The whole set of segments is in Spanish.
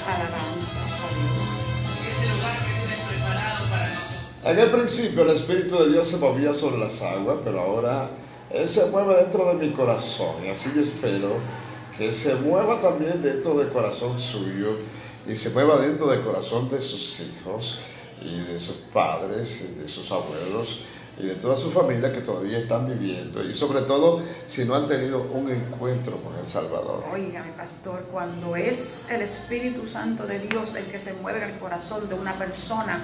Alabanza a Dios. Ese lugar que tienes preparado para nosotros. En el principio el Espíritu de Dios se movía sobre las aguas, pero ahora Él se mueve dentro de mi corazón. Y así yo espero que se mueva también dentro del corazón suyo y se mueva dentro del corazón de sus hijos y de sus padres y de sus abuelos y de toda su familia que todavía están viviendo, y sobre todo si no han tenido un encuentro con el Salvador. Óigame, pastor, cuando es el Espíritu Santo de Dios el que se mueve en el corazón de una persona,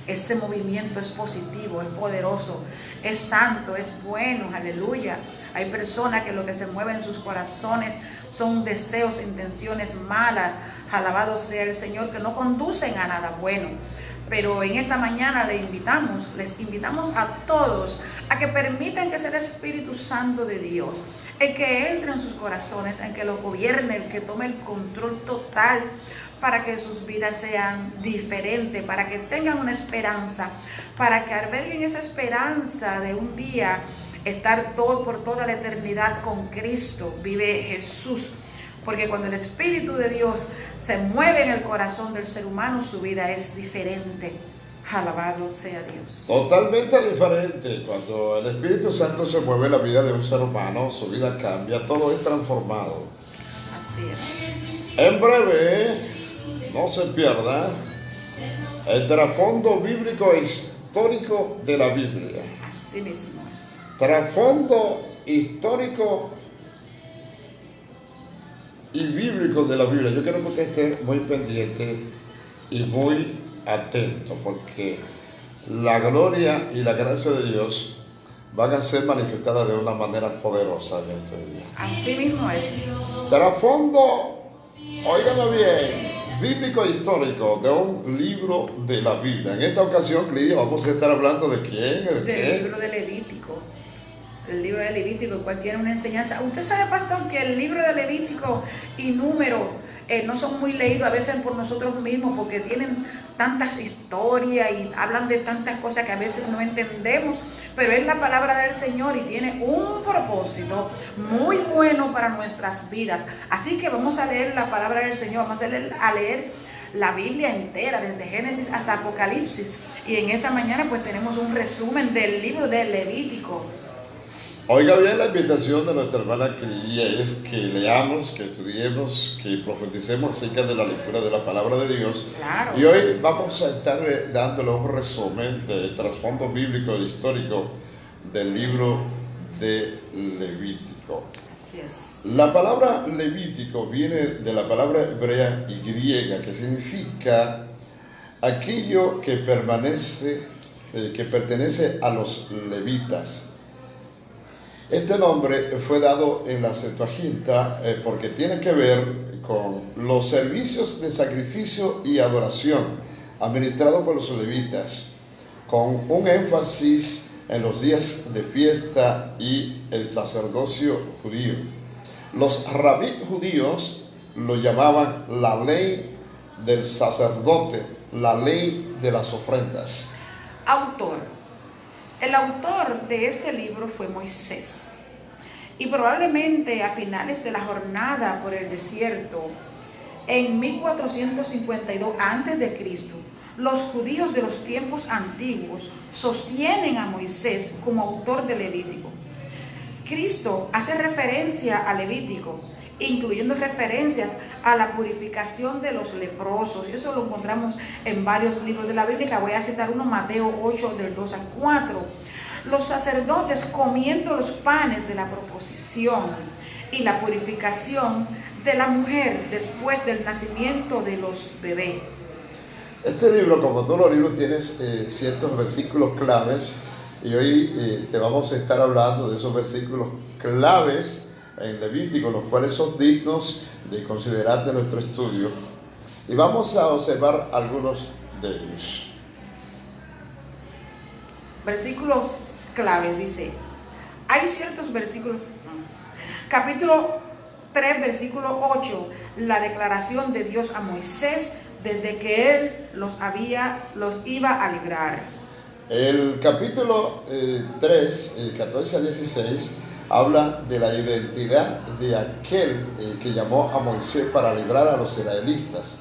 ese movimiento es positivo, es poderoso, es santo, es bueno, aleluya. Hay personas que lo que se mueve en sus corazones son deseos, intenciones malas, alabado sea el Señor, que no conducen a nada bueno. Pero en esta mañana les invitamos a todos a que permitan que sea el Espíritu Santo de Dios el que entre en sus corazones, en que los gobierne, el que tome el control total, para que sus vidas sean diferentes, para que tengan una esperanza, para que alberguen esa esperanza de un día estar por toda la eternidad con Cristo. Vive Jesús, porque cuando el Espíritu de Dios se mueve en el corazón del ser humano, su vida es diferente. Alabado sea Dios. Totalmente diferente. Cuando el Espíritu Santo se mueve en la vida de un ser humano, su vida cambia, todo es transformado. Así es. En breve, no se pierda el trasfondo bíblico e histórico de la Biblia. Así mismo es. Trasfondo histórico y bíblico de la Biblia. Yo quiero que usted esté muy pendiente y muy atento, porque la gloria y la gracia de Dios van a ser manifestadas de una manera poderosa en este día. Así mismo es. Trasfondo, óigame bien, bíblico e histórico de un libro de la Biblia. En esta ocasión, Lidia, vamos a estar hablando de quién, Del libro de Levítico. El libro de Levítico, el cual tiene una enseñanza. Usted sabe, pastor, que el libro de Levítico y Número no son muy leídos a veces por nosotros mismos, porque tienen tantas historias y hablan de tantas cosas que a veces no entendemos, pero es la palabra del Señor y tiene un propósito muy bueno para nuestras vidas. Así que vamos a leer la palabra del Señor, vamos a leer la Biblia entera, desde Génesis hasta Apocalipsis, y en esta mañana pues tenemos un resumen del libro de Levítico. Oiga bien, la invitación de nuestra hermana Lidia es que leamos, que estudiemos, que profundicemos acerca de la lectura de la palabra de Dios. Claro. Y hoy vamos a estar dándole un resumen del trasfondo bíblico e histórico del libro de Levítico. Así es. La palabra Levítico viene de la palabra hebrea y griega, que significa aquello que pertenece a los levitas. Este nombre fue dado en la Septuaginta porque tiene que ver con los servicios de sacrificio y adoración administrados por los levitas, con un énfasis en los días de fiesta y el sacerdocio judío. Los rabí judíos lo llamaban la ley del sacerdote, la ley de las ofrendas. Autor. El autor de este libro fue Moisés, y probablemente a finales de la jornada por el desierto, en 1452 a.C., los judíos de los tiempos antiguos sostienen a Moisés como autor de Levítico. Cristo hace referencia a Levítico, incluyendo referencias a la purificación de los leprosos, y eso lo encontramos en varios libros de la Biblia. Voy a citar uno, Mateo 8, del 2 al 4. Los sacerdotes comiendo los panes de la proposición y la purificación de la mujer después del nacimiento de los bebés. Este libro, como todos los libros, tiene ciertos versículos claves, y hoy te vamos a estar hablando de esos versículos claves en Levítico, los cuales son dignos de considerar de nuestro estudio, y vamos a observar algunos de ellos. Versículos claves, dice, hay ciertos versículos. Capítulo 3, versículo 8, la declaración de Dios a Moisés desde que él los iba a librar. El capítulo 3, 14 a 16, habla de la identidad de aquel que llamó a Moisés para librar a los israelitas.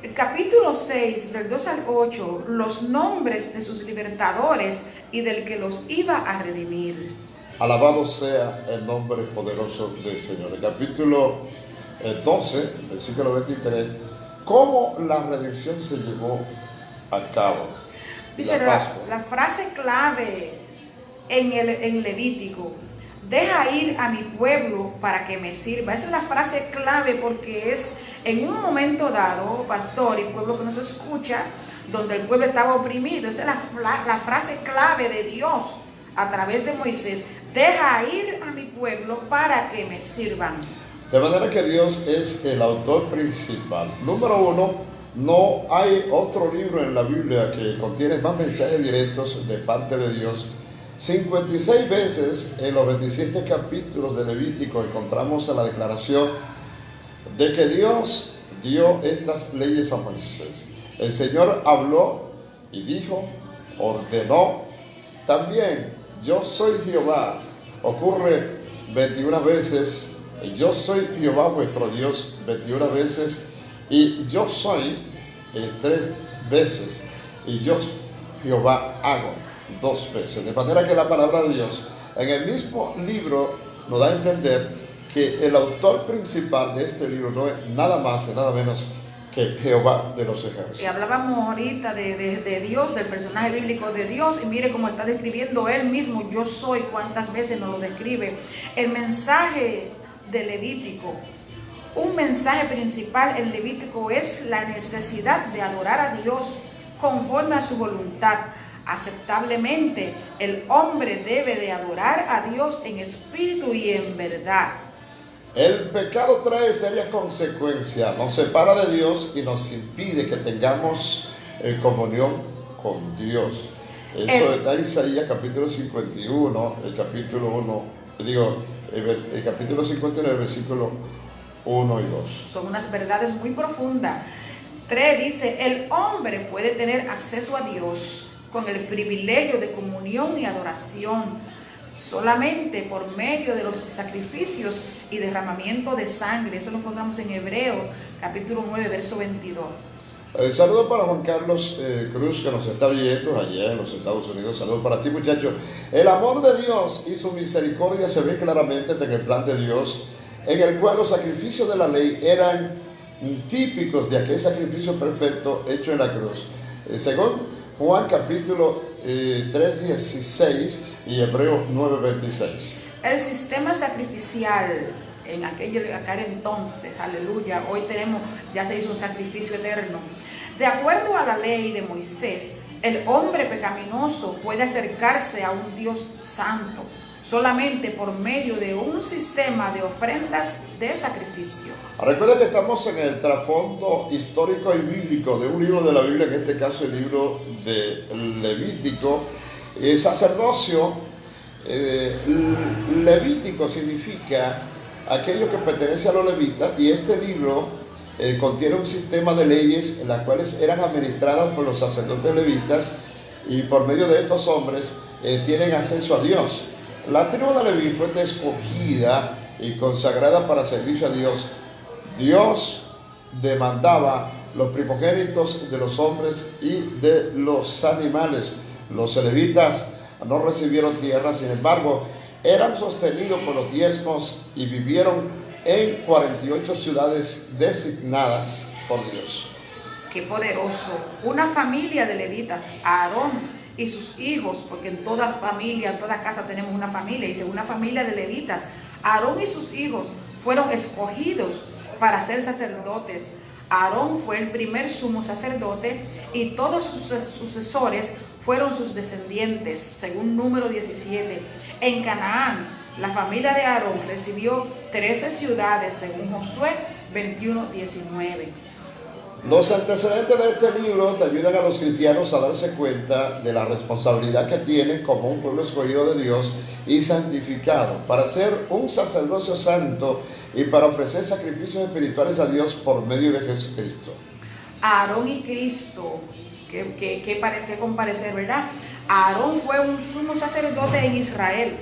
El capítulo 6, del 2 al 8, los nombres de sus libertadores y del que los iba a redimir. Alabado sea el nombre poderoso del Señor. El capítulo 12, versículo 23, cómo la redención se llevó a cabo. Dice la frase clave en Levítico: deja ir a mi pueblo para que me sirva. Esa es la frase clave, porque es en un momento dado, pastor y pueblo que nos escucha, donde el pueblo estaba oprimido. Esa es la frase clave de Dios a través de Moisés: deja ir a mi pueblo para que me sirvan. De manera que Dios es el autor principal. Número uno, no hay otro libro en la Biblia que contiene más mensajes directos de parte de Dios. 56 veces en los 27 capítulos de Levítico encontramos la declaración de que Dios dio estas leyes a Moisés. El Señor habló y dijo, ordenó. También, yo soy Jehová. Ocurre 21 veces. Yo soy Jehová vuestro Dios 21 veces. Y yo soy 3 veces. Y yo, Jehová, hago 2 veces. De manera que la palabra de Dios en el mismo libro nos da a entender que el autor principal de este libro no es nada más y nada menos que Jehová de los ejércitos. Y hablábamos ahorita de Dios, del personaje bíblico de Dios, y mire cómo está describiendo él mismo: yo soy. Cuántas veces nos lo describe. El mensaje de Levítico, un mensaje principal en Levítico, es la necesidad de adorar a Dios conforme a su voluntad. Aceptablemente, el hombre debe de adorar a Dios en espíritu y en verdad. El pecado trae serias consecuencias, nos separa de Dios y nos impide que tengamos comunión con Dios. Eso está en Isaías capítulo 51, el capítulo 59, versículo 1 y 2. Son unas verdades muy profundas. 3 dice: el hombre puede tener acceso a Dios con el privilegio de comunión y adoración solamente por medio de los sacrificios y derramamiento de sangre. Eso lo encontramos en Hebreos capítulo 9, verso 22. Saludos para Juan Carlos Cruz, que nos está viendo allá en los Estados Unidos. Saludos para ti, muchachos. El amor de Dios y su misericordia se ve claramente en el plan de Dios, en el cual los sacrificios de la ley eran típicos de aquel sacrificio perfecto hecho en la cruz. Según Juan capítulo 3:16 y Hebreos 9:26. El sistema sacrificial en aquel entonces, aleluya, hoy tenemos, ya se hizo un sacrificio eterno. De acuerdo a la ley de Moisés, el hombre pecaminoso puede acercarse a un Dios santo solamente por medio de un sistema de ofrendas de sacrificio. Recuerda que estamos en el trasfondo histórico y bíblico de un libro de la Biblia, en este caso el libro de Levítico. El sacerdocio levítico significa aquello que pertenece a los levitas, y este libro contiene un sistema de leyes en las cuales eran administradas por los sacerdotes levitas, y por medio de estos hombres tienen acceso a Dios. La tribu de Leví fue escogida y consagrada para servicio a Dios. Dios demandaba los primogénitos de los hombres y de los animales. Los levitas no recibieron tierra, sin embargo, eran sostenidos por los diezmos y vivieron en 48 ciudades designadas por Dios. ¡Qué poderoso! Una familia de levitas, Aarón y sus hijos, porque en toda familia, en toda casa tenemos una familia, dice una familia de levitas. Aarón y sus hijos fueron escogidos para ser sacerdotes. Aarón fue el primer sumo sacerdote y todos sus sucesores fueron sus descendientes, según Número 17. En Canaán, la familia de Aarón recibió 13 ciudades, según Josué 21:19. Los antecedentes de este libro te ayudan a los cristianos a darse cuenta de la responsabilidad que tienen como un pueblo escogido de Dios y santificado para ser un sacerdocio santo y para ofrecer sacrificios espirituales a Dios por medio de Jesucristo. Aarón y Cristo, que comparecer, ¿verdad? Aarón fue un sumo sacerdote en Israel,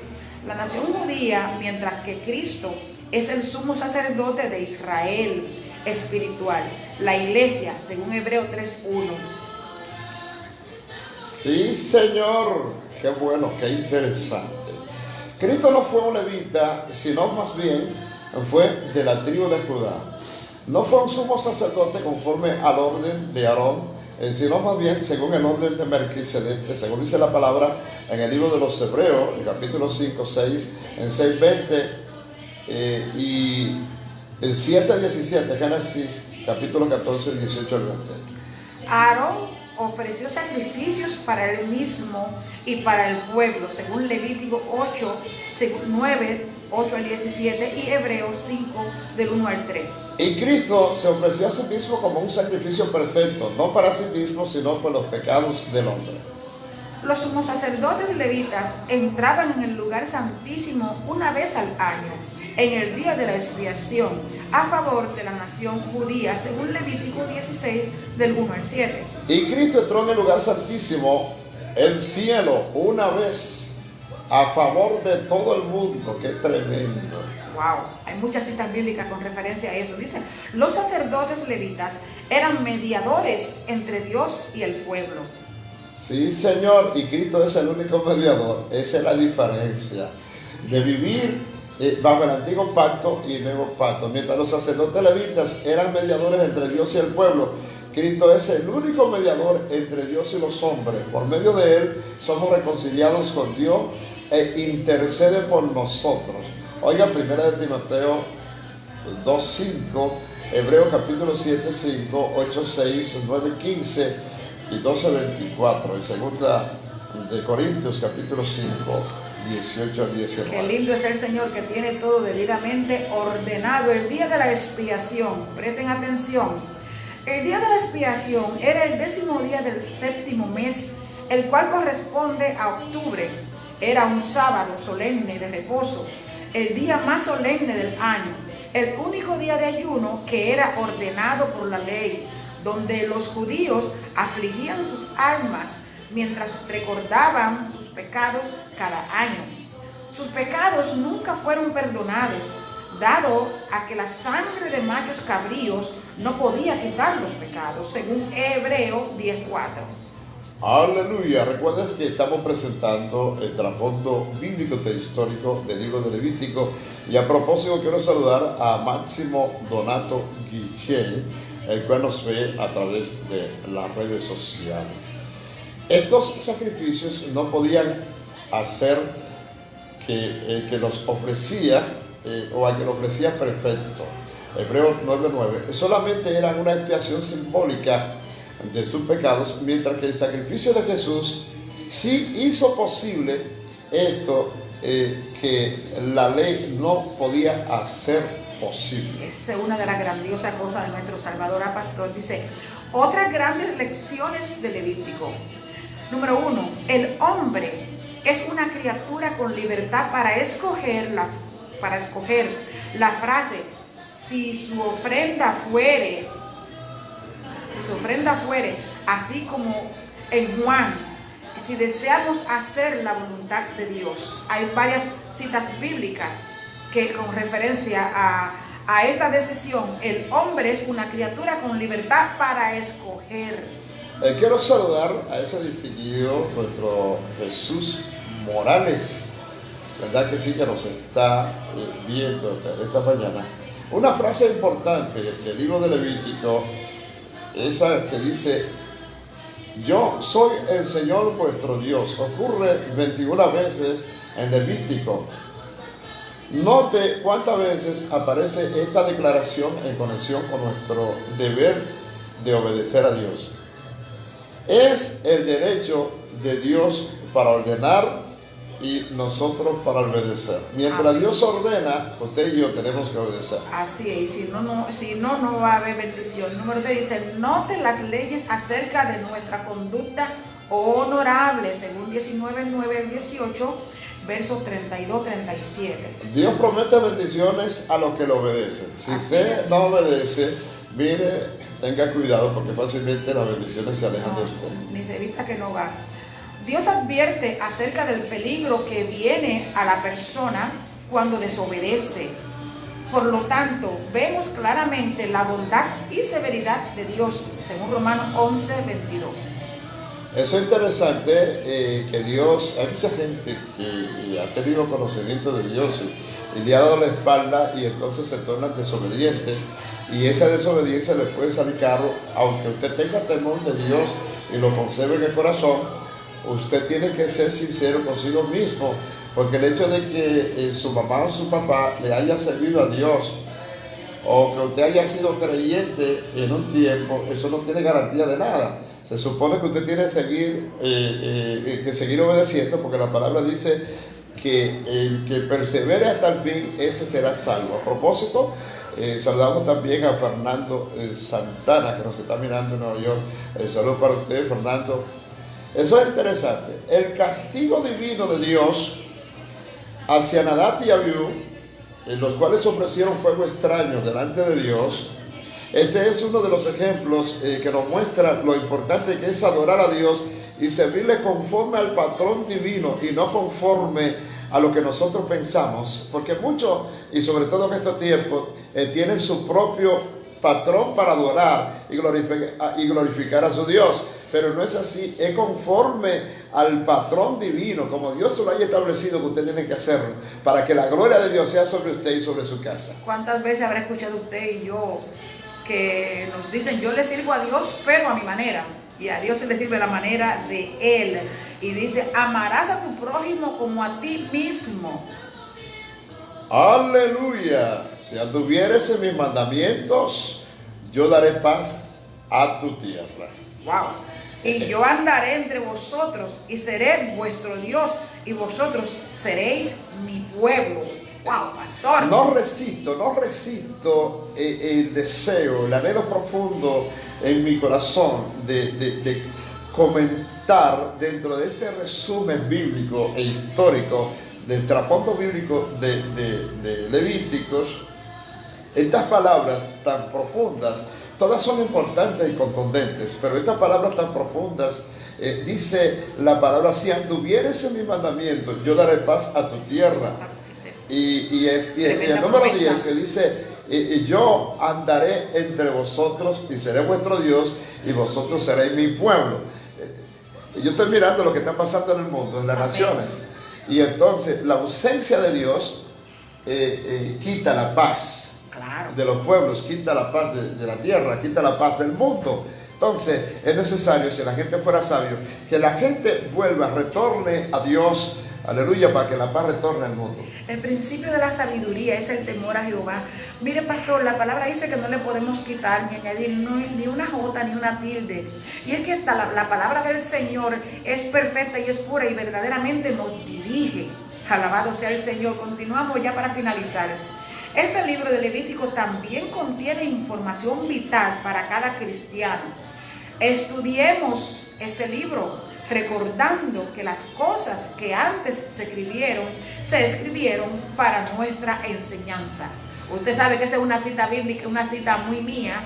la nación judía, mientras que Cristo es el sumo sacerdote de Israel. espiritual, la iglesia, según Hebreos 3:1. Sí, Señor, qué bueno, qué interesante. Cristo no fue un levita, sino más bien fue de la tribu de Judá. No fue un sumo sacerdote conforme al orden de Aarón, sino más bien según el orden de Melquisedec, según dice la palabra en el libro de los Hebreos, en capítulo 5, 6, en 6, 20 y en 7, 17, Génesis capítulo 14, 18 al 20. Aarón ofreció sacrificios para él mismo y para el pueblo, según Levítico 8, 9, 8 al 17 y Hebreos 5, del 1 al 3. Y Cristo se ofreció a sí mismo como un sacrificio perfecto, no para sí mismo, sino por los pecados del hombre. Los sumos sacerdotes levitas entraban en el lugar santísimo una vez al año, en el día de la expiación, a favor de la nación judía, según Levítico 16, del 1 al 7. Y Cristo entró en el lugar santísimo, el cielo, una vez, a favor de todo el mundo. ¡Qué tremendo! Wow, hay muchas citas bíblicas con referencia a eso. Dice, los sacerdotes levitas eran mediadores entre Dios y el pueblo. Sí, Señor, y Cristo es el único mediador. Esa es la diferencia de vivir bajo el antiguo pacto y el nuevo pacto. Mientras los sacerdotes levitas eran mediadores entre Dios y el pueblo, Cristo es el único mediador entre Dios y los hombres. Por medio de Él somos reconciliados con Dios e intercede por nosotros. Oiga, 1 de Timoteo 2:5, Hebreos capítulo 7:5, 8:6, 9:15 y 12:24. Y 2 de Corintios capítulo 5, 18 al 19. Qué lindo es el Señor, que tiene todo debidamente ordenado. El día de la expiación, presten atención. El día de la expiación era el 10º día del 7º mes, el cual corresponde a octubre. Era un sábado solemne de reposo, el día más solemne del año, el único día de ayuno que era ordenado por la ley, donde los judíos afligían sus almas mientras recordaban sus pecados cada año. Sus pecados nunca fueron perdonados, dado a que la sangre de machos cabríos no podía quitar los pecados, según Hebreos 10:4. Aleluya. Recuerden que estamos presentando el trasfondo bíblico histórico del libro de Levítico, y a propósito quiero saludar a Máximo Donato Guichel, el cual nos ve a través de las redes sociales. Estos sacrificios no podían hacer que los ofrecía o a que lo ofrecía perfecto. Hebreos 9:9. Solamente eran una expiación simbólica de sus pecados, mientras que el sacrificio de Jesús sí hizo posible esto que la ley no podía hacer posible. Es una de las grandiosas cosas de nuestro Salvador. Pastor dice, otras grandes lecciones de Levítico. Número 1, el hombre es una criatura con libertad para escoger la frase, si su ofrenda fuere, así como en Juan, si deseamos hacer la voluntad de Dios. Hay varias citas bíblicas que con referencia a esta decisión, el hombre es una criatura con libertad para escoger. Quiero saludar a ese distinguido, nuestro Jesús Morales, verdad que sí, que nos está viendo esta mañana. Una frase importante del libro de Levítico, esa que dice, yo soy el Señor vuestro Dios, ocurre 21 veces en Levítico. Note cuántas veces aparece esta declaración en conexión con nuestro deber de obedecer a Dios. Es el derecho de Dios para ordenar y nosotros para obedecer. Mientras Dios ordena, usted y yo tenemos que obedecer. Así es, si no va a haber bendición. Número 3 dice, note las leyes acerca de nuestra conducta honorable, según 19:9 al 18, versos 32-37. Dios promete bendiciones a los que lo obedecen. Si usted no obedece, mire, tenga cuidado, porque fácilmente las bendiciones se alejan de usted. Ni se evita que no va. Dios advierte acerca del peligro que viene a la persona cuando desobedece. Por lo tanto, vemos claramente la bondad y severidad de Dios, según Romanos 11:22. Eso es interesante, que Dios, hay mucha gente que ha tenido conocimiento de Dios y le ha dado la espalda y entonces se tornan desobedientes, y esa desobediencia le puede salir caro. Aunque usted tenga temor de Dios y lo conserve en el corazón, usted tiene que ser sincero consigo mismo, porque el hecho de que su mamá o su papá le haya servido a Dios, o que usted haya sido creyente en un tiempo, eso no tiene garantía de nada. Se supone que usted tiene que seguir obedeciendo, porque la palabra dice que el que persevere hasta el fin, ese será salvo. A propósito, saludamos también a Fernando Santana, que nos está mirando en Nueva York. Saludos para usted, Fernando. Eso es interesante. El castigo divino de Dios hacia Nadab y Abiú, en los cuales ofrecieron fuego extraño delante de Dios. Este es uno de los ejemplos que nos muestra lo importante que es adorar a Dios y servirle conforme al patrón divino y no conforme a lo que nosotros pensamos, porque muchos, y sobre todo en estos tiempos, tienen su propio patrón para adorar y glorificar a su Dios, pero no es así. Es conforme al patrón divino, como Dios lo haya establecido, que usted tiene que hacerlo, para que la gloria de Dios sea sobre usted y sobre su casa. ¿Cuántas veces habrá escuchado usted y yo que nos dicen: yo le sirvo a Dios pero a mi manera, y a Dios se le sirve la manera de Él? Y dice: amarás a tu prójimo como a ti mismo. Aleluya. Si anduvieres en mis mandamientos, yo daré paz a tu tierra. Wow. Y yo andaré entre vosotros y seré vuestro Dios, y vosotros seréis mi pueblo. Wow, pastor. No resisto el deseo, el anhelo profundo en mi corazón de comentar dentro de este resumen bíblico e histórico del trasfondo bíblico de Levíticos, estas palabras tan profundas. Todas son importantes y contundentes, pero estas palabras tan profundas, dice la palabra: si anduvieres en mis mandamientos, yo daré paz a tu tierra. Y el número 10 que dice: yo andaré entre vosotros y seré vuestro Dios y vosotros seréis mi pueblo. Yo estoy mirando lo que está pasando en el mundo, en las naciones, y entonces la ausencia de Dios quita la paz de los pueblos, quita la paz de la tierra, quita la paz del mundo. Entonces es necesario, si la gente fuera sabio, que la gente vuelva, retorne a Dios, aleluya, para que la paz retorne al mundo. El principio de la sabiduría es el temor a Jehová. Mire, pastor, la palabra dice que no le podemos quitar ni añadir ni una jota ni una tilde. Y es que la palabra del Señor es perfecta y es pura y verdaderamente nos dirige. Alabado sea el Señor. Continuamos ya para finalizar. Este libro de Levítico también contiene información vital para cada cristiano. Estudiemos este libro recordando que las cosas que antes se escribieron para nuestra enseñanza. Usted sabe que esa es una cita bíblica, una cita muy mía,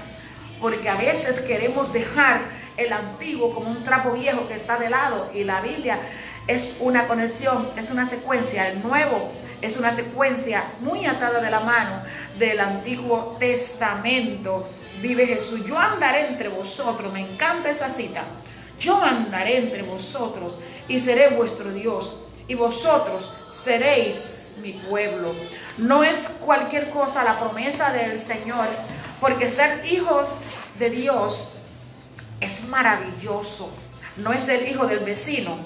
porque a veces queremos dejar el antiguo como un trapo viejo que está de lado, y la Biblia es una conexión, es una secuencia. El nuevo es una secuencia muy atada de la mano del Antiguo Testamento. Vive Jesús. Yo andaré entre vosotros. Me encanta esa cita. Yo andaré entre vosotros y seré vuestro Dios, y vosotros seréis mi pueblo. No es cualquier cosa la promesa del Señor, porque ser hijos de Dios es maravilloso. No es el hijo del vecino.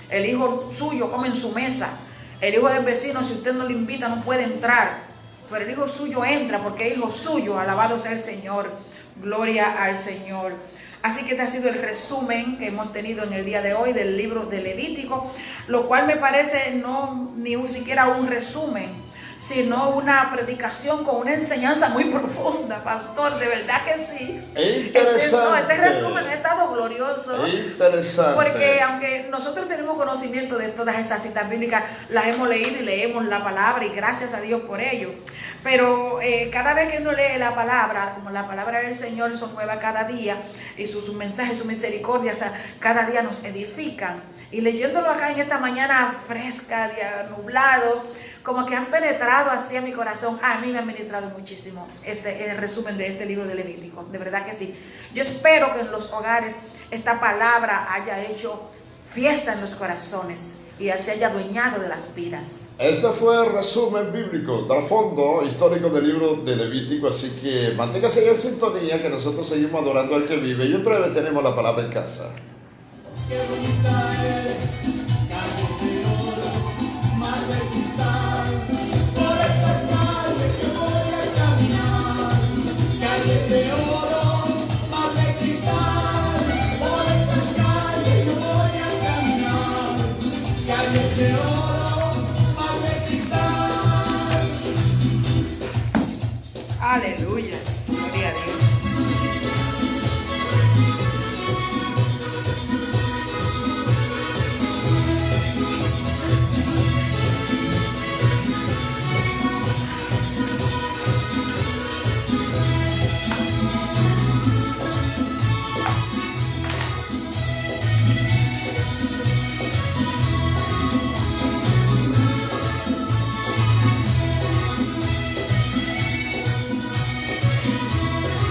El hijo suyo come en su mesa. El hijo del vecino, si usted no le invita, no puede entrar. Pero el hijo suyo entra porque es hijo suyo. Alabado sea el Señor. Gloria al Señor. Así que este ha sido el resumen que hemos tenido en el día de hoy del libro de Levítico, lo cual me parece no ni siquiera un resumen, sino una predicación con una enseñanza muy profunda, pastor, de verdad que sí. Interesante. Este resumen ha estado glorioso. Interesante. Porque aunque nosotros tenemos conocimiento de todas esas citas bíblicas, las hemos leído y leemos la palabra, y gracias a Dios por ello. Pero cada vez que uno lee la palabra, como la palabra del Señor son nuevas cada día, y sus mensajes, sus misericordias, cada día nos edifican. Y leyéndolo acá en esta mañana fresca, nublado, como que han penetrado así a mi corazón. A mí me ha ministrado muchísimo el resumen de este libro de Levítico, de verdad que sí. Yo espero que en los hogares esta palabra haya hecho fiesta en los corazones y se haya adueñado de las vidas. Este fue el resumen bíblico, trasfondo histórico del libro de Levítico, así que manténgase en sintonía que nosotros seguimos adorando al que vive y en breve tenemos la palabra en casa. Qué bonita eres, calles de oro, mar de cristal, por esas calles que voy a caminar. Calles de oro, mar de cristal, por esas calles yo voy a caminar. Calles de oro, mar de cristal. Aleluya, gloria a Dios.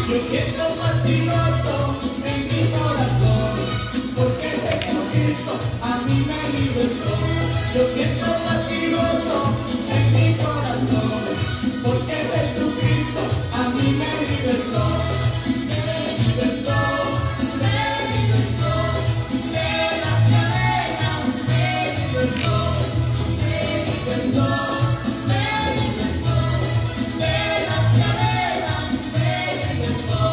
Yo siento martiroso en mi corazón, porque Jesucristo a mí me libertó. Yo siento martiroso en mi corazón, porque Jesucristo a mí me libertó. Me libertó, me libertó, de las cadenas me libertó, me libertó, me libertó, de las cadenas me libertó.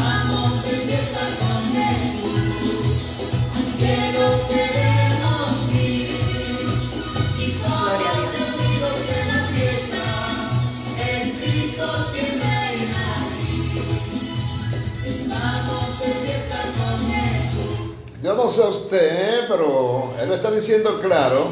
Vamos de fiesta con Jesús, al cielo queremos ir, y Gloria a todos Dios. reunidos en la fiesta, es Cristo quien reina aquí. Vamos de fiesta con Jesús. Yo no sé usted, pero él me está diciendo claro,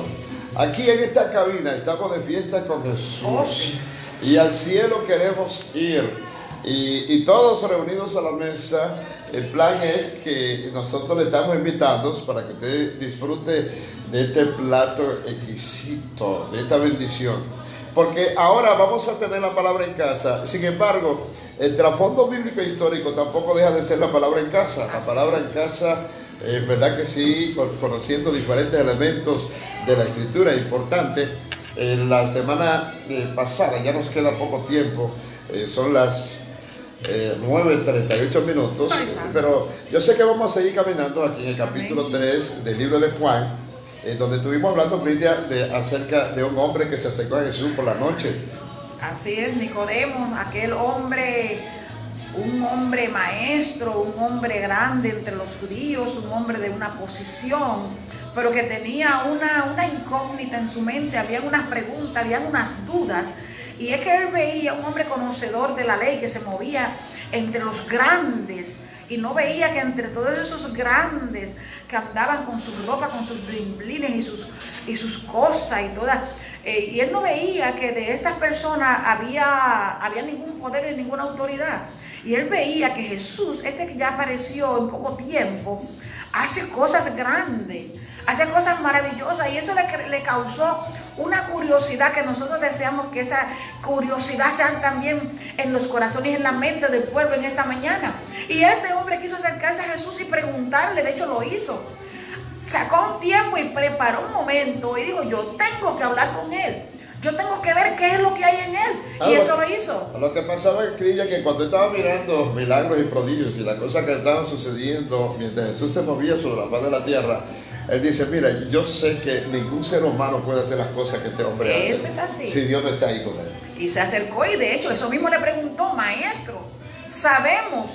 aquí en esta cabina estamos de fiesta con Jesús. Oh, sí. Y al cielo queremos ir. Y todos reunidos a la mesa, el plan es que nosotros le estamos invitando para que usted disfrute de este plato exquisito, de esta bendición. Porque ahora vamos a tener la palabra en casa. Sin embargo, el trasfondo bíblico e histórico tampoco deja de ser la palabra en casa. La palabra en casa, verdad que sí, conociendo diferentes elementos de la escritura importante. La semana pasada, ya nos queda poco tiempo, son las 9:38 minutos, Ay, santo. pero yo sé que vamos a seguir caminando aquí en el capítulo 3 del libro de Juan, donde estuvimos hablando, Cristian, acerca de un hombre que se acercó a Jesús por la noche. Así es, Nicodemo, aquel hombre, un hombre maestro, un hombre grande entre los judíos, un hombre de una posición, pero que tenía una incógnita en su mente, había unas preguntas, había unas dudas, y es que él veía un hombre conocedor de la ley que se movía entre los grandes, y no veía que entre todos esos grandes que andaban con su ropa, con sus blimblines y sus cosas y todas, y él no veía que de estas personas había ningún poder y ninguna autoridad. Y él veía que Jesús, que ya apareció en poco tiempo, hace cosas grandes, hace cosas maravillosas, y eso le causó una curiosidad que nosotros deseamos que esa curiosidad sea también en los corazones y en la mente del pueblo en esta mañana. Y este hombre quiso acercarse a Jesús y preguntarle, de hecho lo hizo. Sacó un tiempo y preparó un momento y dijo, yo tengo que hablar con él. Yo tengo que ver qué es lo que hay en él. Y eso lo hizo. Lo que pasaba es que cuando estaba mirando milagros y prodigios y las cosas que estaban sucediendo mientras Jesús se movía sobre la faz de la tierra, él dice, mira, yo sé que ningún ser humano puede hacer las cosas que este hombre hace. Eso es así. Si Dios no está ahí con él. Y se acercó y de hecho eso mismo le preguntó, maestro, sabemos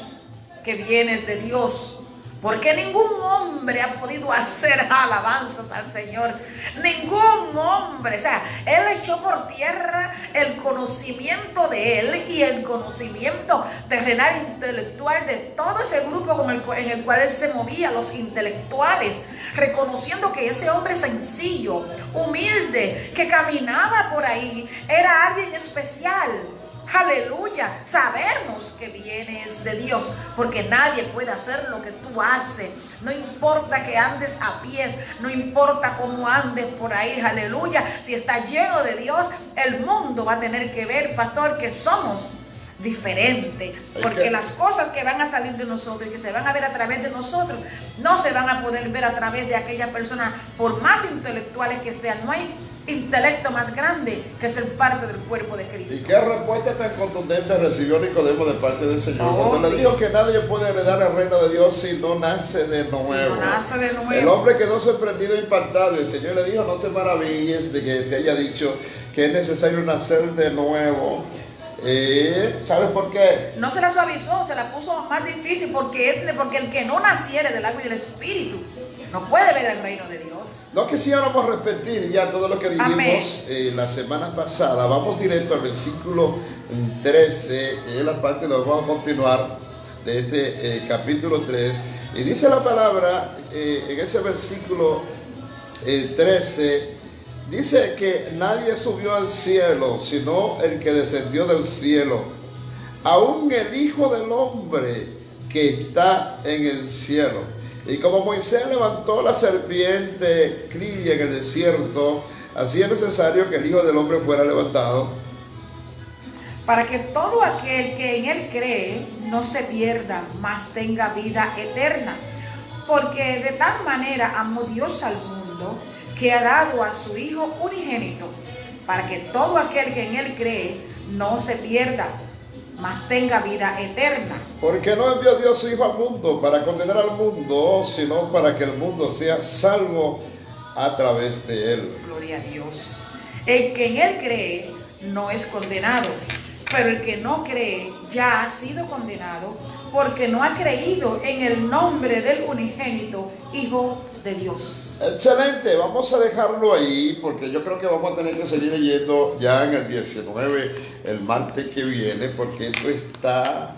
que vienes de Dios, Porque ningún hombre ha podido hacer alabanzas al Señor. Ningún hombre. O sea, Él echó por tierra el conocimiento de Él y el conocimiento terrenal intelectual de todo ese grupo en el cual Él se movía, los intelectuales, reconociendo que ese hombre sencillo, humilde, que caminaba por ahí, era alguien especial. Aleluya, sabemos que vienes de Dios, porque nadie puede hacer lo que tú haces. No importa que andes a pies, no importa cómo andes por ahí, aleluya. Si está lleno de Dios, el mundo va a tener que ver, pastor, que somos diferentes, porque las cosas que van a salir de nosotros y que se van a ver a través de nosotros, no se van a poder ver a través de aquellas personas, por más intelectuales que sean. No hay intelecto más grande que ser parte del cuerpo de Cristo. ¿Y qué respuesta tan contundente recibió Nicodemo de parte del Señor? Cuando le dijo que nadie puede heredar el reino de Dios si no nace de nuevo. Si no nace de nuevo. El hombre quedó sorprendido e impactado. El Señor le dijo: no te maravilles de que te haya dicho que es necesario nacer de nuevo. ¿Sabes por qué? No se la suavizó, se la puso más difícil, porque el que no naciere del agua y del Espíritu no puede ver el reino de Dios. No quisiéramos repetir ya todo lo que dijimos la semana pasada. Vamos directo al versículo 13, que es la parte donde vamos a continuar de este capítulo 3. Y dice la palabra en ese versículo 13, dice que nadie subió al cielo, sino el que descendió del cielo, aún el Hijo del Hombre que está en el cielo. Y como Moisés levantó la serpiente cría en el desierto, así es necesario que el Hijo del Hombre fuera levantado, para que todo aquel que en Él cree no se pierda, mas tenga vida eterna. Porque de tal manera amó Dios al mundo, que ha dado a su Hijo unigénito, para que todo aquel que en Él cree no se pierda, mas tenga vida eterna. Porque no envió Dios su Hijo al mundo para condenar al mundo, sino para que el mundo sea salvo a través de Él. Gloria a Dios. El que en Él cree no es condenado, pero el que no cree ya ha sido condenado, porque no ha creído en el nombre del unigénito Hijo de Dios. Excelente, vamos a dejarlo ahí, porque yo creo que vamos a tener que seguir leyendo ya en el 19, el martes que viene, porque esto está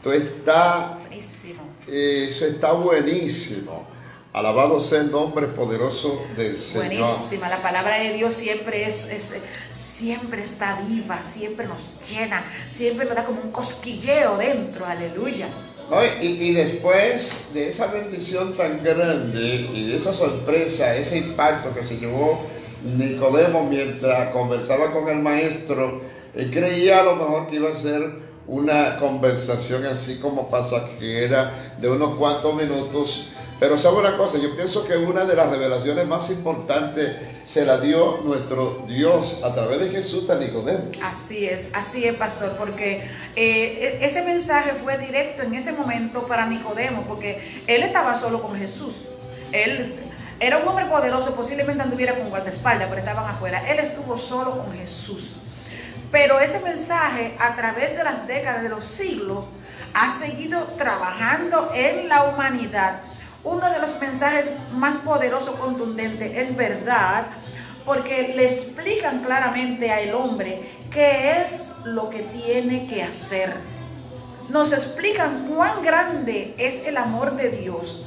Buenísimo. Eso está buenísimo. Alabado sea el nombre poderoso del Señor. Buenísima, la palabra de Dios siempre siempre está viva, siempre nos llena, siempre nos da como un cosquilleo dentro, aleluya. No, y después de esa bendición tan grande y de esa sorpresa, ese impacto que se llevó Nicodemo mientras conversaba con el maestro, él creía a lo mejor que iba a ser una conversación así como pasajera de unos cuantos minutos. Pero sabe una cosa, yo pienso que una de las revelaciones más importantes se la dio nuestro Dios a través de Jesús a Nicodemo. Así es, pastor, porque ese mensaje fue directo en ese momento para Nicodemo, porque él estaba solo con Jesús. Él era un hombre poderoso, posiblemente anduviera con guardaespaldas, pero estaban afuera. Él estuvo solo con Jesús. Pero ese mensaje, a través de las décadas, de los siglos, ha seguido trabajando en la humanidad. Uno de los mensajes más poderosos, contundentes, es verdad, porque le explican claramente al hombre qué es lo que tiene que hacer. Nos explican cuán grande es el amor de Dios,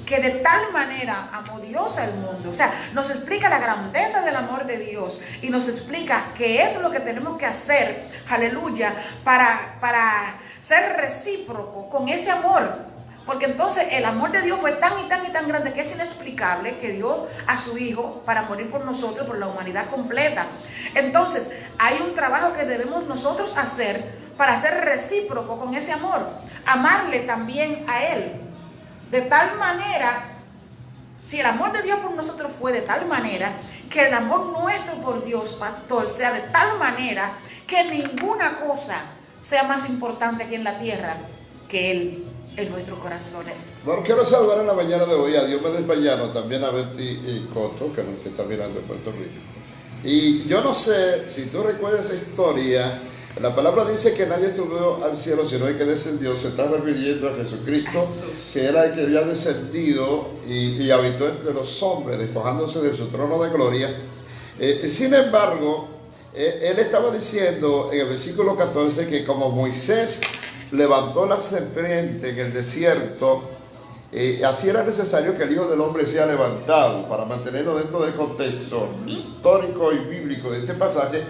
que de tal manera amó Dios al mundo. O sea, nos explica la grandeza del amor de Dios y nos explica qué es lo que tenemos que hacer, aleluya, para ser recíproco con ese amor. Porque entonces el amor de Dios fue tan y tan y tan grande que es inexplicable, que dio a su Hijo para morir por nosotros, por la humanidad completa. Entonces hay un trabajo que debemos nosotros hacer para ser recíproco con ese amor, amarle también a Él. De tal manera, si el amor de Dios por nosotros fue de tal manera, que el amor nuestro por Dios, pastor, sea de tal manera que ninguna cosa sea más importante aquí en la tierra que Él en nuestros corazones. Bueno, quiero saludar en la mañana de hoy a Diomedes Españano, también a Betty Coto, que nos está mirando en Puerto Rico. Y yo no sé si tú recuerdas esa historia La palabra dice que nadie subió al cielo, sino el que descendió. Se está refiriendo a Jesucristo, que era el que había descendido y habitó entre los hombres, despojándose de su trono de gloria. Sin embargo, él estaba diciendo en el versículo 14 que como Moisés levantó la serpiente en el desierto, así era necesario que el Hijo del Hombre sea levantado. Para mantenerlo dentro del contexto histórico y bíblico de este pasaje,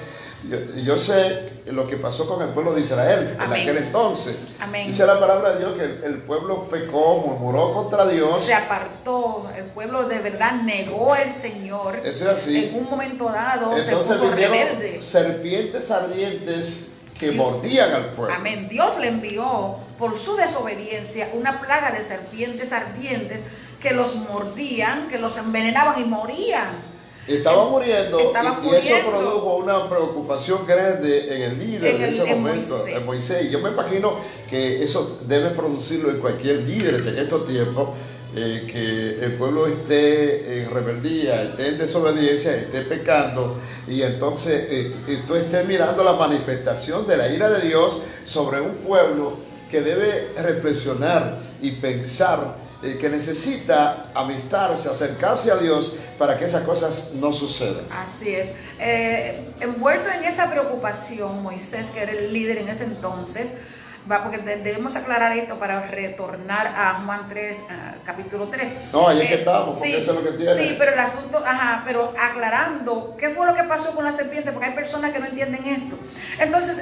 yo sé lo que pasó con el pueblo de Israel en aquel entonces. Amén. Dice la palabra de Dios que el pueblo pecó, murmuró contra Dios. Se apartó, el pueblo de verdad negó al Señor. Eso es así. En un momento dado Entonces se puso vinieron rebelde. serpientes ardientes que mordían al pueblo. Amén. Dios le envió por su desobediencia una plaga de serpientes ardientes que los mordían, que los envenenaban y morían. Estaba muriendo y eso muriendo. produjo una preocupación grande en el líder de ese momento, Moisés. en Moisés. Y yo me imagino que eso debe producirlo en cualquier líder en estos tiempos, que el pueblo esté en rebeldía, esté en desobediencia, esté pecando, y entonces tú estés mirando la manifestación de la ira de Dios sobre un pueblo que debe reflexionar y pensar que necesita amistarse, acercarse a Dios para que esas cosas no sucedan. Así es. Envuelto en esa preocupación, Moisés, que era el líder en ese entonces, porque debemos aclarar esto para retornar a Juan 3, capítulo 3. No, ahí es que estamos, porque sí, eso es lo que tiene. Sí, pero el asunto, pero aclarando, ¿qué fue lo que pasó con la serpiente? Porque hay personas que no entienden esto. Entonces,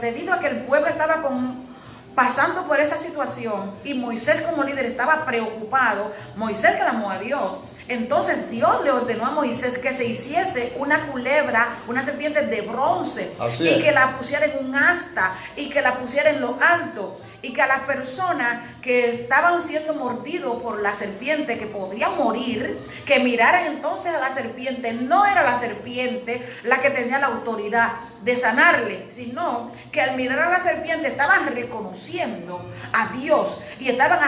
debido a que el pueblo estaba pasando por esa situación y Moisés como líder estaba preocupado, Moisés clamó a Dios. Entonces Dios le ordenó a Moisés que se hiciese una culebra, una serpiente de bronce, Así y es. que la pusiera en un asta y que la pusiera en lo alto, y que a las personas que estaban siendo mordidos por la serpiente, que podían morir, que miraran entonces a la serpiente. No era la serpiente la que tenía la autoridad de sanarle, sino que al mirar a la serpiente estaban reconociendo a Dios y estaban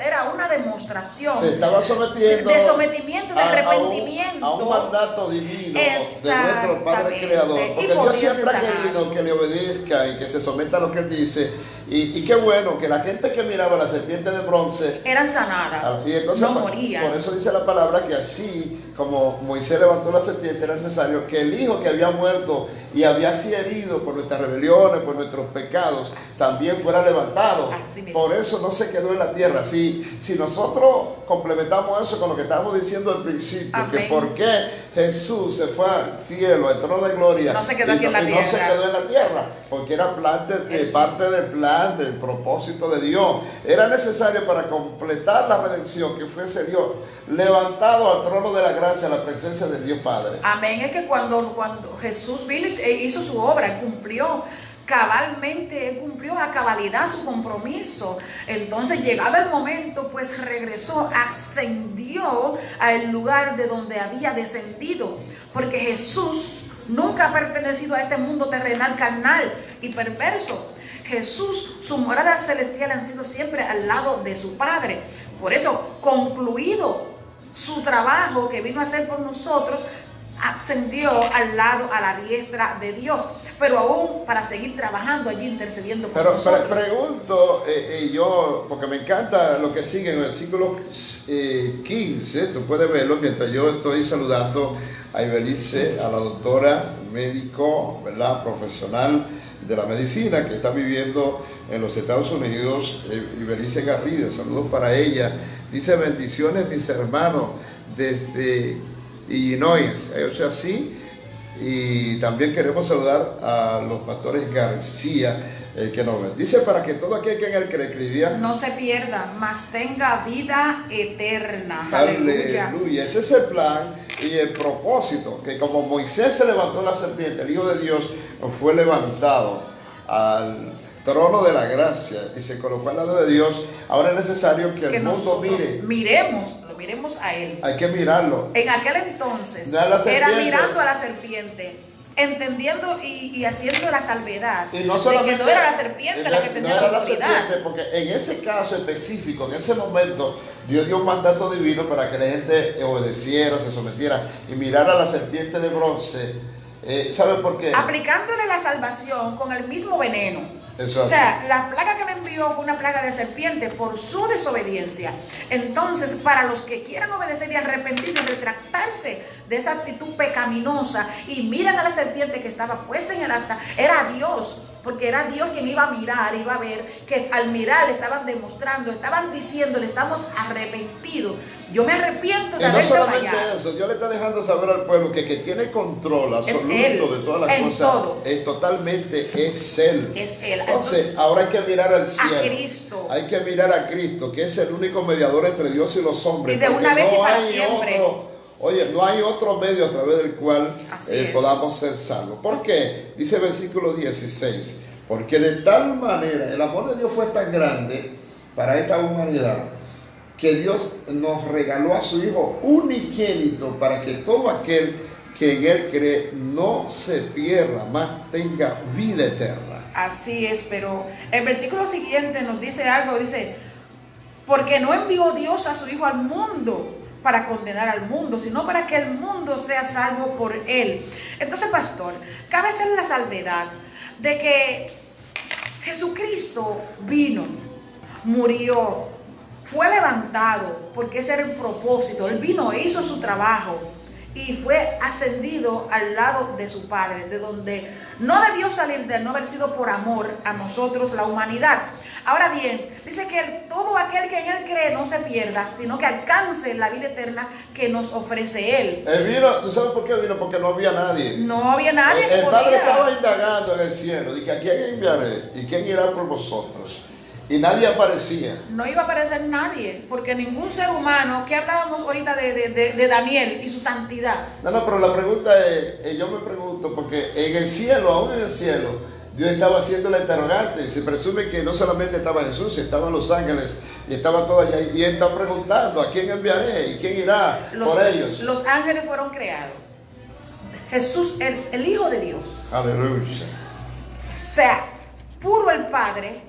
era una demostración. Se estaba sometiendo de sometimiento, de arrepentimiento a un mandato divino de nuestro Padre Creador. Y Porque Dios podía siempre ha sanar. querido que le obedezca y que se someta a lo que Él dice. Y qué bueno que la gente que miraba a la serpiente de bronce Eran sanadas, y entonces, no morían. por eso dice la palabra que así como Moisés levantó la serpiente, era necesario que el hijo que había muerto y había sido herido por nuestras rebeliones, por nuestros pecados, también fuera levantado. Así mismo. Por eso no se quedó en la tierra. Si nosotros complementamos eso con lo que estábamos diciendo al principio, Amén. que por qué Jesús se fue al cielo, al trono de gloria, No se quedó aquí en la y no tierra. se quedó en la tierra, porque era parte del plan, del propósito de Dios. Era necesario para completar la redención que fuese Dios levantado al trono de la gracia, a la presencia de Dios Padre. Amén. Es que cuando Jesús vino e hizo su obra, Él cumplió cabalmente, Él cumplió a cabalidad su compromiso. Entonces, llegado el momento, pues regresó, ascendió al lugar de donde había descendido, porque Jesús nunca ha pertenecido a este mundo terrenal, carnal y perverso. Jesús, su morada celestial han sido siempre al lado de su Padre. Por eso, concluido su trabajo que vino a hacer por nosotros, ascendió al lado, a la diestra de Dios, pero aún para seguir trabajando allí, intercediendo por nosotros. Pregunto yo, porque me encanta lo que sigue en el versículo 15, tú puedes verlo mientras yo estoy saludando a Ibelice, a la doctora, médico, ¿verdad?, profesional de la medicina que está viviendo en los Estados Unidos, Ibelice Garrida. Saludos para ella. Dice: bendiciones mis hermanos desde Illinois. O sea, sí. Y también queremos saludar a los pastores García que nos ven. Dice: para que todo aquel que en él cree, no se pierda, mas tenga vida eterna. Aleluya. Aleluya. Ese es el plan y el propósito, que como Moisés se levantó la serpiente, el Hijo de Dios fue levantado al trono de la gracia y se colocó al lado de Dios. Ahora es necesario que el mundo miremos a Él. Hay que mirarlo. En aquel entonces No a la era serpiente. mirando a la serpiente, entendiendo y haciendo la salvedad Y no de solamente que no era la serpiente la que tenía no era la autoridad. serpiente, porque en ese caso específico, en ese momento, Dios dio un mandato divino para que la gente obedeciera, se sometiera y mirara a la serpiente de bronce ¿Sabe por qué? Aplicándole la salvación con el mismo veneno. Eso O sea, la plaga que le envió fue una plaga de serpiente por su desobediencia. Entonces, para los que quieran obedecer y arrepentirse, retractarse de esa actitud pecaminosa y miran a la serpiente que estaba puesta en el altar, era Dios. Porque era Dios quien iba a mirar, iba a ver que al mirar le estaban demostrando, estaban diciéndole, estamos arrepentidos. Yo me arrepiento de Y no haberte solamente fallado. eso, Dios le está dejando saber al pueblo que tiene control absoluto Él, de todas las en cosas. todo. Totalmente es Él. Es Él. Entonces, ahora hay que mirar al cielo. A Cristo. Hay que mirar a Cristo, que es el único mediador entre Dios y los hombres. Y de porque una vez y no para hay siempre. no hay otro medio a través del cual Así es. podamos ser salvos. ¿Por qué? Dice el versículo 16. Porque de tal manera, el amor de Dios fue tan grande para esta humanidad, que Dios nos regaló a su Hijo unigénito para que todo aquel que en Él cree no se pierda, más tenga vida eterna. Así es, pero el versículo siguiente nos dice algo, dice, porque no envió Dios a su Hijo al mundo para condenar al mundo, sino para que el mundo sea salvo por Él. Entonces, pastor, cabe hacer la salvedad de que Jesucristo vino, murió, fue levantado, porque ese era el propósito. Él vino, hizo su trabajo y fue ascendido al lado de su Padre, de donde no debió salir de él, no haber sido por amor a nosotros, la humanidad. Ahora bien, dice que todo aquel que en Él cree no se pierda, sino que alcance la vida eterna que nos ofrece Él. Él vino, ¿tú sabes por qué vino? Porque no había nadie. No había nadie que El Padre podía. estaba indagando en el cielo, dice, ¿a quién enviaré? ¿Y quién irá por vosotros? Y nadie aparecía. No iba a aparecer nadie, porque ningún ser humano, que hablábamos ahorita de Daniel y su santidad. No, pero la pregunta es, yo me pregunto, porque en el cielo, aún en el cielo, Dios estaba haciendo la interrogante. Se presume que no solamente estaba Jesús, estaban los ángeles y estaba todo allá. Y Él está preguntando, ¿a quién enviaré? ¿Y quién irá por ellos? Los ángeles fueron creados. Jesús es el Hijo de Dios. Aleluya. O sea, puro el Padre,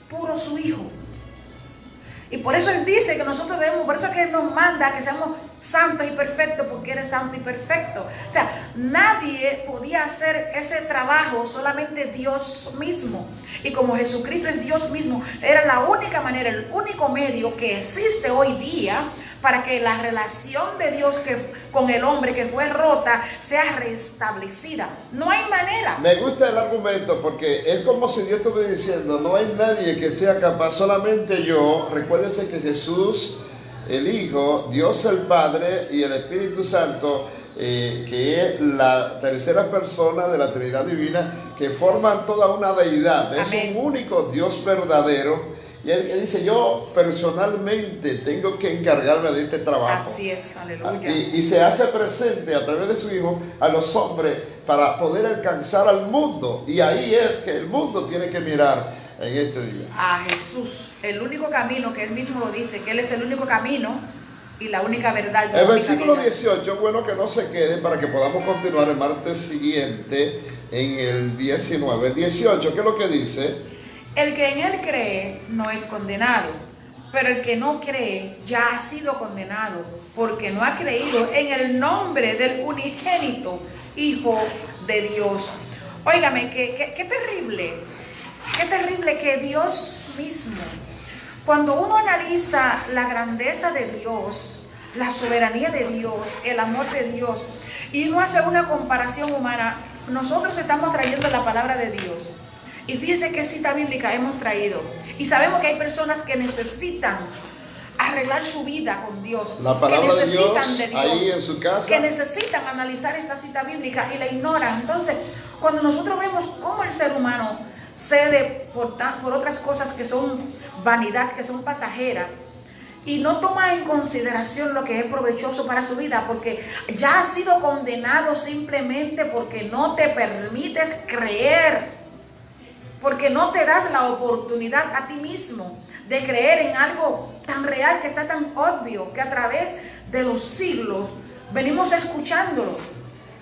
puro su Hijo. Y por eso Él dice que nosotros debemos, por eso es que Él nos manda que seamos santos y perfectos, porque Él es santo y perfecto. O sea, nadie podía hacer ese trabajo, solamente Dios mismo. Y como Jesucristo es Dios mismo, era la única manera, el único medio que existe hoy día para que la relación de Dios con el hombre que fue rota sea restablecida. No hay manera. Me gusta el argumento porque es como si Dios estuviera diciendo, no hay nadie que sea capaz, solamente yo. Recuérdense que Jesús, el Hijo, Dios el Padre y el Espíritu Santo, que es la tercera persona de la Trinidad Divina, que forman toda una deidad. Es Amén. un único Dios verdadero. Y él dice, yo personalmente tengo que encargarme de este trabajo. Así es, aleluya. Y se hace presente a través de su Hijo a los hombres para poder alcanzar al mundo. Y ahí es que el mundo tiene que mirar en este día. A Jesús, el único camino, que Él mismo lo dice, que Él es el único camino y la única verdad. El versículo 18, bueno que no se quede para que podamos continuar el martes siguiente en el 19. El 18, ¿qué es lo que dice? El que en Él cree no es condenado, pero el que no cree ya ha sido condenado, porque no ha creído en el nombre del unigénito Hijo de Dios. Óigame, qué terrible que Dios mismo, cuando uno analiza la grandeza de Dios, la soberanía de Dios, el amor de Dios, y uno hace una comparación humana, nosotros estamos trayendo la palabra de Dios. Y fíjense qué cita bíblica hemos traído. Y sabemos que hay personas que necesitan arreglar su vida con Dios. La palabra que de Dios, necesitan de ahí en su casa. Que necesitan analizar esta cita bíblica y la ignoran. Entonces, cuando nosotros vemos cómo el ser humano cede por otras cosas que son vanidad, que son pasajeras, y no toma en consideración lo que es provechoso para su vida, porque ya has sido condenado simplemente porque no te permites creer. Porque no te das la oportunidad a ti mismo de creer en algo tan real, que está tan obvio, que a través de los siglos venimos escuchándolo.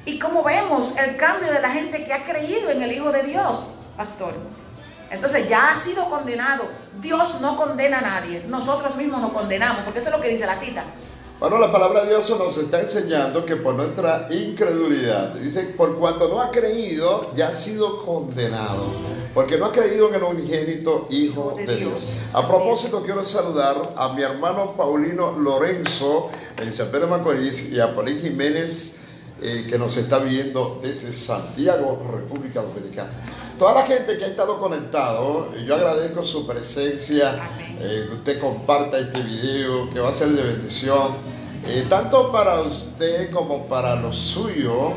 Y como vemos el cambio de la gente que ha creído en el Hijo de Dios, pastor. Entonces ya ha sido condenado. Dios no condena a nadie. Nosotros mismos nos condenamos, porque eso es lo que dice la cita. Bueno, la palabra de Dios nos está enseñando que por nuestra incredulidad, dice, por cuanto no ha creído, ya ha sido condenado, porque no ha creído en el unigénito Hijo de Dios. A propósito, quiero saludar a mi hermano Paulino Lorenzo en San Pedro de Macorís y a Polín Jiménez, que nos está viendo desde Santiago, República Dominicana. Toda la gente que ha estado conectado, yo agradezco su presencia, que usted comparta este video, que va a ser de bendición, tanto para usted como para los suyos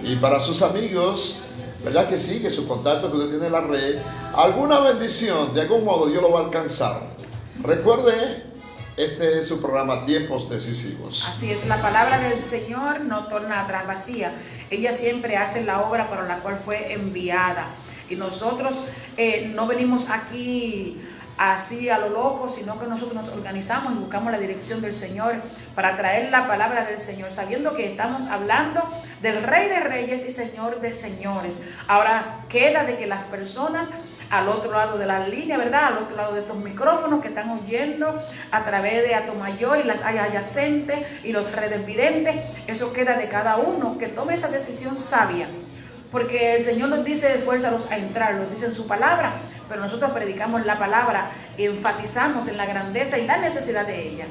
y para sus amigos, ¿verdad que sí? Que su contacto que usted tiene en la red, alguna bendición, de algún modo Dios lo va a alcanzar. Recuerde, este es su programa Tiempos Decisivos. Así es, la palabra del Señor no torna atrás vacía. Ella siempre hace la obra para la cual fue enviada. Y nosotros no venimos aquí así a lo loco, sino que nosotros nos organizamos y buscamos la dirección del Señor para traer la palabra del Señor, sabiendo que estamos hablando del Rey de Reyes y Señor de Señores. Ahora queda de que las personas al otro lado de la línea, ¿verdad? Al otro lado de estos micrófonos que están oyendo a través de Atomayor y las áreas adyacentes y los redes videntes, eso queda de cada uno que tome esa decisión sabia. Porque el Señor nos dice, esfuérzalos a entrar, nos dice en su palabra, pero nosotros predicamos la palabra, enfatizamos en la grandeza y la necesidad de ella.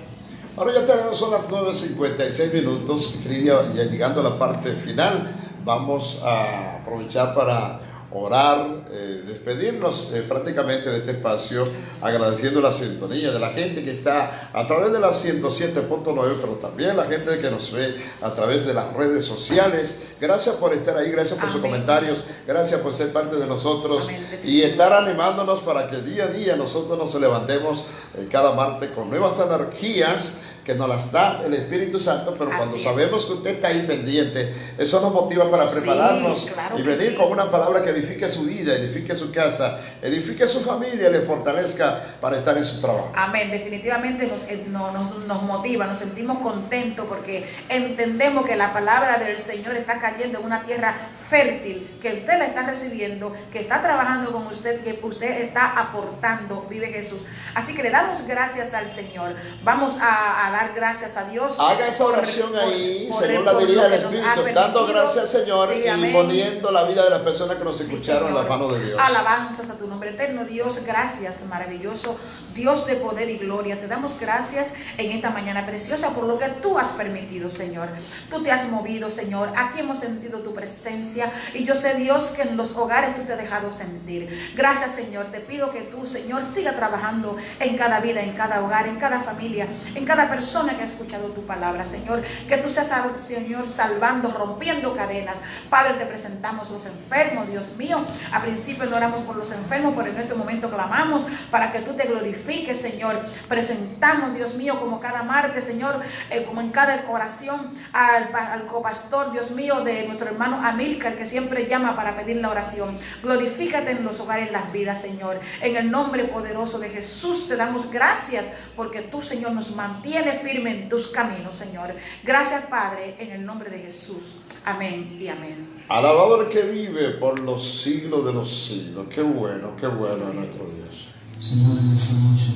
Ahora ya tenemos, son las 9:56 minutos, ya llegando a la parte final, vamos a aprovechar para orar, despedirnos prácticamente de este espacio, agradeciendo la sintonía de la gente que está a través de la 107.9, pero también la gente que nos ve a través de las redes sociales. Gracias por estar ahí, gracias por sus comentarios, gracias por ser parte de nosotros y estar animándonos para que día a día nosotros nos levantemos cada martes con nuevas energías que nos las da el Espíritu Santo, pero cuando sabemos que usted está ahí pendiente, eso nos motiva para prepararnos y venir con una palabra que edifique su vida, edifique su casa, edifique su familia, le fortalezca para estar en su trabajo. Amén, definitivamente nos motiva, nos sentimos contentos porque entendemos que la palabra del Señor está cayendo en una tierra fértil, que usted la está recibiendo, que está trabajando con usted, que usted está aportando, vive Jesús. Así que le damos gracias al Señor. Vamos a dar gracias a Dios. Haga esa oración ahí, según la dirija del Espíritu, dando gracias al Señor y poniendo la vida de las personas que nos escucharon en las manos de Dios. Alabanzas a tu nombre eterno, Dios. Gracias, maravilloso Dios de poder y gloria. Te damos gracias en esta mañana preciosa por lo que tú has permitido, Señor. Tú te has movido, Señor. Aquí hemos sentido tu presencia y yo sé, Dios, que en los hogares tú te has dejado sentir. Gracias, Señor. Te pido que tú, Señor, siga trabajando en cada vida, en cada hogar, en cada familia, en cada persona que ha escuchado tu palabra, Señor. Que tú seas, Señor, salvando, rompiendo cadenas. Padre, te presentamos los enfermos, Dios mío. A principio no oramos por los enfermos, pero en este momento clamamos para que tú te glorifiques, Señor. Presentamos, Dios mío, como cada martes, Señor, como en cada oración, al copastor, Dios mío, de nuestro hermano Amílcar, que siempre llama para pedir la oración. Glorifícate en los hogares, en las vidas, Señor. En el nombre poderoso de Jesús te damos gracias porque tú, Señor, nos mantienes firme en tus caminos, Señor. Gracias, Padre, en el nombre de Jesús. Amén y amén. Alabado el que vive por los siglos de los siglos. Qué bueno es nuestro Dios. Señor, en esa noche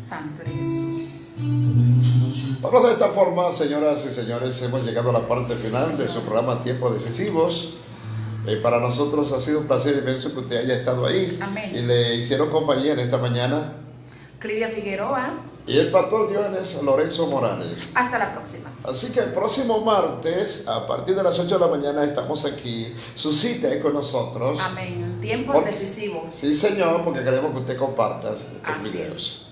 Santo eres Jesús. te pedimos una oración. Bueno, de esta forma, señoras y señores, hemos llegado a la parte final de su programa Tiempos Decisivos. Para nosotros ha sido un placer inmenso que usted haya estado ahí. Amén. Y le hicieron compañía en esta mañana Clidia Figueroa. y el pastor Johannes Lorenzo Morales. Hasta la próxima. Así que el próximo martes, a partir de las 8 de la mañana, estamos aquí. Su cita es con nosotros. Amén. Tiempos decisivos. Sí, señor, porque queremos que usted comparta estos Así videos. es.